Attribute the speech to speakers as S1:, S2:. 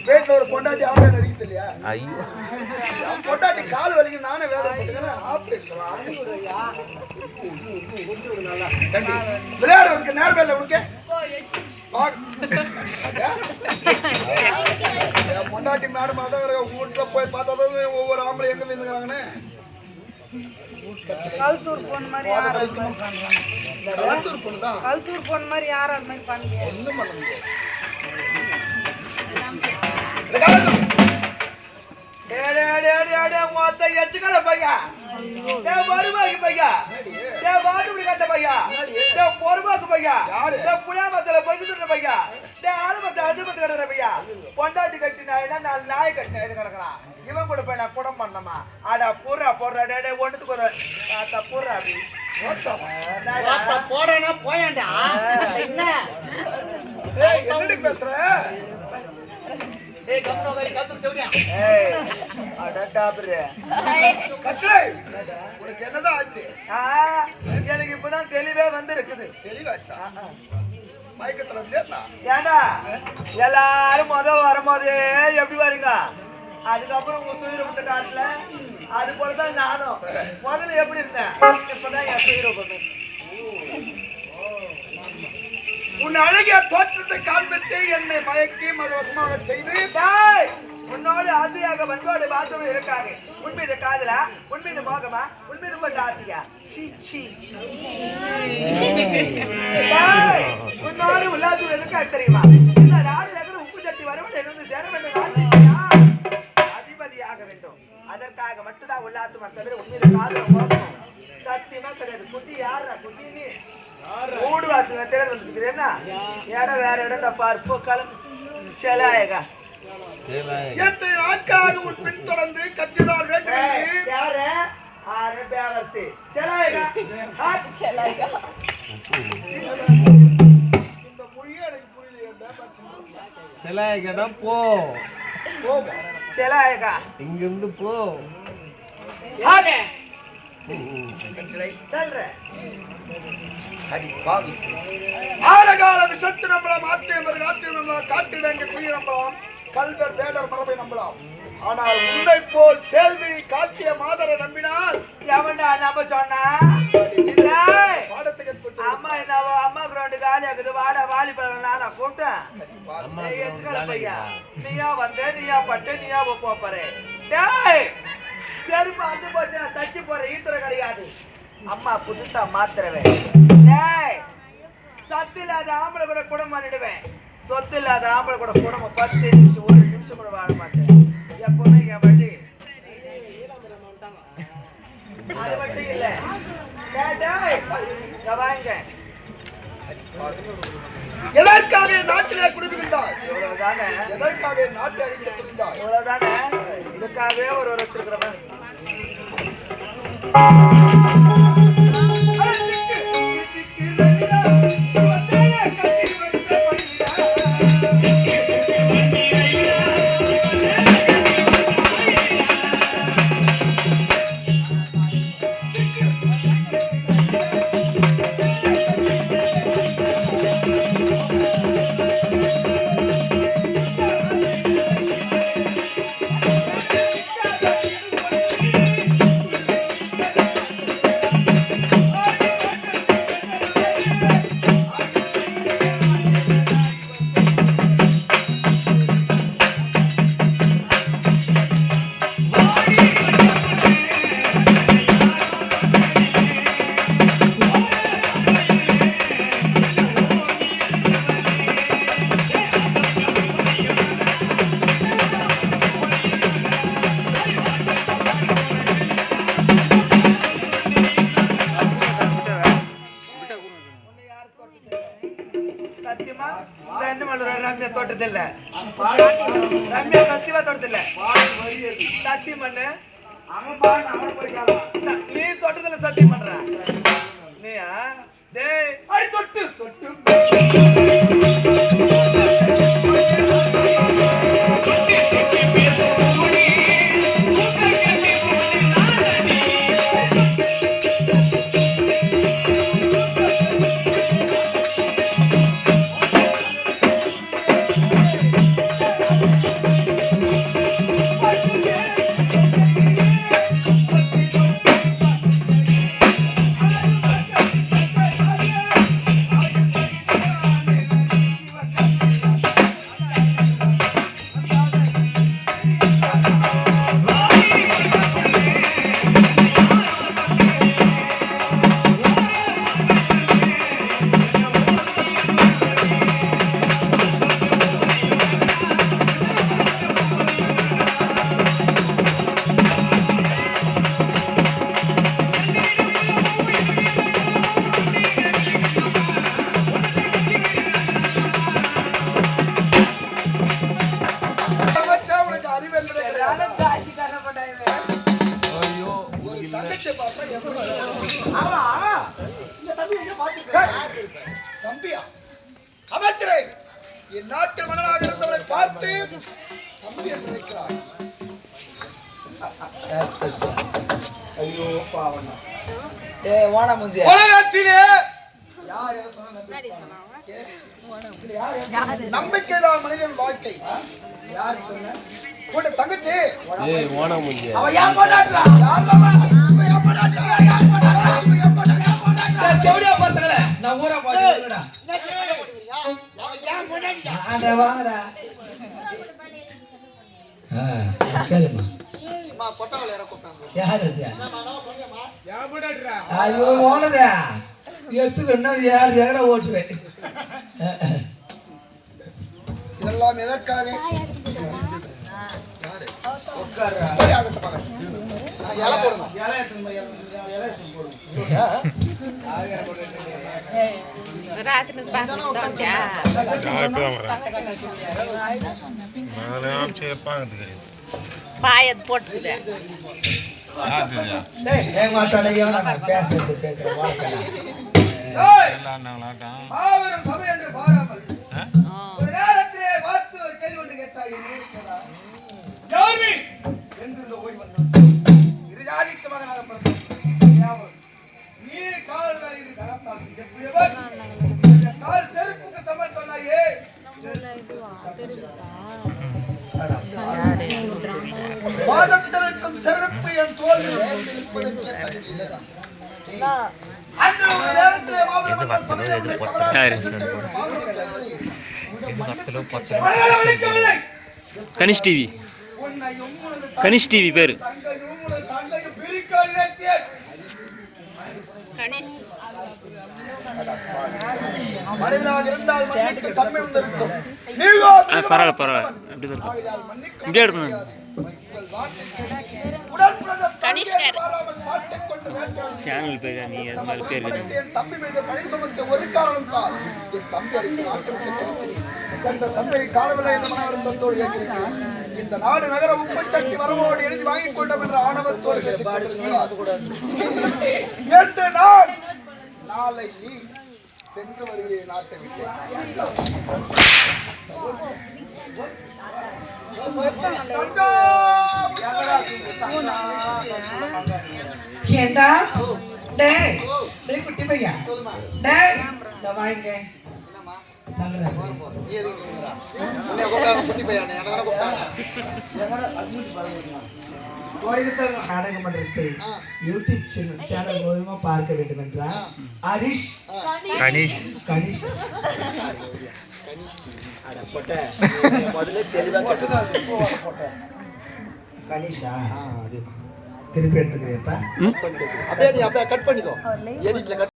S1: வீட்டுல ஒரு பொண்டாட்டி ஆம்பளை நடிக்கிறது இல்லையா? ஐயோ பொண்டாட்டி கால் வலிக்கு நானே வேலை போட்டுக்கிறேன். ஆபரேஷன் விளையாடுறதுக்கு நேரம் இல்லை உனக்கு. பொண்டாட்டி மேடம் தான் வீட்டுல போய் பார்த்தா ஒவ்வொரு ஆம்பளை எங்க விழுந்துக்கிறாங்கன்னு.
S2: கல்தூர் போன மாதிரி
S1: கல்தூர் பொண்ணு தான்.
S2: கல்தூர் போன மாதிரி யாரும் அது மாதிரி பண்ணல.
S1: ஒண்ணும் பண்ண முடியாது.
S3: பொண்டாட்டி கட்டினா நாலு நாய் கட்டின கிடக்குறான். இவன் கூட போய் நான் குடம் பண்ணமா அடா பூரா போடுறா டே ஒன்றுக்கு ஒரு பூரா அப்படி
S4: போடனா போயண்டா. என்ன
S1: என்னடி பேசுற? உனக்கு என்னதான் ஆச்சு?
S3: எனக்கு இப்பதான் தெளிவே வந்து இருக்குது.
S1: தெளிவாச்சா? மயக்கத்துல இருந்தேன்னா
S3: ஏண்டா எல்லாரும் வரும்போது எப்படி வரீங்க? அதுக்கப்புறம் உங்க துயிர வந்த காட்டுல அது போலதான் நானும் முதல்ல எப்படி இருந்தேன். இப்பதான் என் துயிர போட்டு
S1: உன் அழகிய தோற்றத்தை காண்பித்து என்னை மயக்கி மதவசமாக செய்து
S3: உன்னோடு ஆசையாக பண்பாடு பாசமும் இருக்காது. உண்மீது காதலா, உண்மீது மோகமா, உண்மீது பட்ட ஆசையா? உன்னோடு உல்லாசம் எதுக்கு தெரியுமா? இந்த நாடு நகர உப்பு சட்டி வருவது இருந்து சேர வேண்டும். அதிபதியாக வேண்டும். அதற்காக மட்டும்தான் உல்லாசம். தவிர உண்மீது காதலும் மோகமும் சத்தியமா கிடையாது. குட்டி யாரா குட்டின்னு ஊடு வாசல் தேர் வந்துருக்குறேன்னா இடம் வேற இடம் தப்பாரு போக்காலம் செலாயகா
S1: எத்தனை நாட்களாக உன் பின் தொடர்ந்து கட்சிதான் வேண்டும்.
S3: யாரு ஆறு பேவர்த்தி செலாயகா செலாயகா
S1: இந்த மொழியே எனக்கு புரியலையே.
S5: செலாயகா போ
S3: செலாயகா
S5: இங்கிருந்து போ.
S1: ஆழகால விஷத்து நம்பலாம், ஆத்தியம் நம்பலாம், காட்டில் எங்க குடிய நம்பலாம், கல்வர் வேடர் மரபை நம்பலாம். ஆனால் உன்னை போல் சேல்விழி காட்டிய மாதரை நம்பினால்
S3: எவன்டா நம்ப சொன்னா? அம்மா என்ன அம்மா கிரௌண்டு காலியா இருக்குது. வாடா வாலிபல் நானா கூப்பிட்டேன். நீயா வந்த நீயா பட்டு நீயா போப்பாரு. செருப்பு வந்து போச்சு தச்சு போற ஈத்துற கிடையாது. அம்மா புதுசா மாத்திரவேன். சத்து இல்லாத ஆம்பளை கூட குடம் பண்ணிடுவேன். சொத்து இல்லாத ஆம்பளை கூட குடும்பம் 10 நிமிஷம் 1 நிமிஷம் கூட வாழ மாட்டேன். எப்பவுமே என் வண்டி அது மட்டும் இல்ல வாங்க.
S1: எதற்காக நாட்டிலே குடிபுகின்றாய்?
S3: இவ்வளவுதானே.
S1: எதற்காக நாட்டை அழிக்க துணிந்தாய்?
S3: இவ்வளவுதானே. இதுக்காகவே ஒரு வச்சிருக்கிறவன் ரம்யா தோட்டதில்ல. ரம்யா சத்தியமா தோட்டதில்ல. சத்தியம் பண்ணு. நீ தோட்டத்துல சத்தியம் பண்ற நீயா? டேய் தொட்டு தொட்டு
S1: என் நாட்டு மன்னனாக இருந்தவரை பார்த்து தம்பி என்று நிற்கிறார். ஐயோ பாவம்.
S3: ஓன முஞ்சி
S1: உலகத்திலே யார் எதை சொன்னாலும் நம்பிக்கைதான் மனிதன் வாழ்க்கை. யார் சொன்ன கூட தங்கச்சி
S5: ஏய் ஓனா முஞ்சி
S1: அவ யார் போடாட்றா யாரமா அவ யார் போடாட்றா யார் போடாட்றா அவ யார் போடாட்றா
S3: தேவடியா பசங்களே நான் ஊரா போடுறேன்டா
S4: அவ ஏன் முன்னாடிடா
S3: ஆடா வாங்கடா கேளுமா
S1: அம்மா கொட்டவல இற கூட்டாங்க
S3: யார் அது யார் போடாட்றா ஐயோ ஓனரா எத்துக்கன்னா யார் யார ஓட்டுவேன்
S1: இதெல்லாம் எதற்காக சரி ஆகட்டும் மகன். நான் இலை போடுங்க
S2: பாயத் போட்டுது
S1: மாபெரும் சபை என்று பாராமல் ஒரு நேரத்திலே பார்த்து ஒரு கேள்வி ஒன்று கேட்டாய் யார் நீ என்று ஓடி வந்தான். இரு ஜாதிக்கு மகனாக பிறந்தவன். நீ கால் வேலையில் கரத்தால் செய்யக்கூடியவன். இந்த கால் செருப்புக்கு சமன் சொன்னாயே பாதத்திற்கும் செருப்பு என் தோல்வி இருப்பதற்கு தகுதி இல்லைதான். அன்று ஒரு நேரத்திலே மாபெரும் சபையிலே
S6: கனிஷ் டிவி கனிஷ் டிவி பேரு
S1: மனிதனாக இருந்தால் மன்னிக்க தன்மை வந்திருக்கும்.
S6: பரவாயில்ல பரவாயில்ல அப்படி தான் இருக்கும். இங்கே எடுக்கணும் சேனல் பேர் நீ அது மாதிரி பேர்
S1: என் தம்பி மீது பழி சுமத்த ஒரு காரணம் தான் என் தம்பி அடித்து நாட்களுக்கு சென்ற தந்தை காலவில்லை என்ற மனவருத்தத்தோடு கேட்கிறேன். இந்த நாடு நகர உப்புச்சட்டி வரவோடு எழுதி வாங்கிக் கொண்டோம் என்ற ஆணவத்தோடு என்று நான் நாளை நீ சென்று வருகிறேன் நாட்டை விட்டு.
S3: ஏண்டா டேய் டேய் குட்டி பையா டேய் இந்த வாங்க நல்ல நாடகம் மன்றத்தை யூடியூப் சேனல் மூலமா பார்க்க வேண்டும் என்றால் ஹரிஷ் கணேஷ் கணேஷ் முதல்ல தெளிவா கணேஷா திருப்பி எடுத்துக்கிறேப்பா
S1: அப்படியே நீ அப்படியே கட் பண்ணிக்கோ எடிட்ல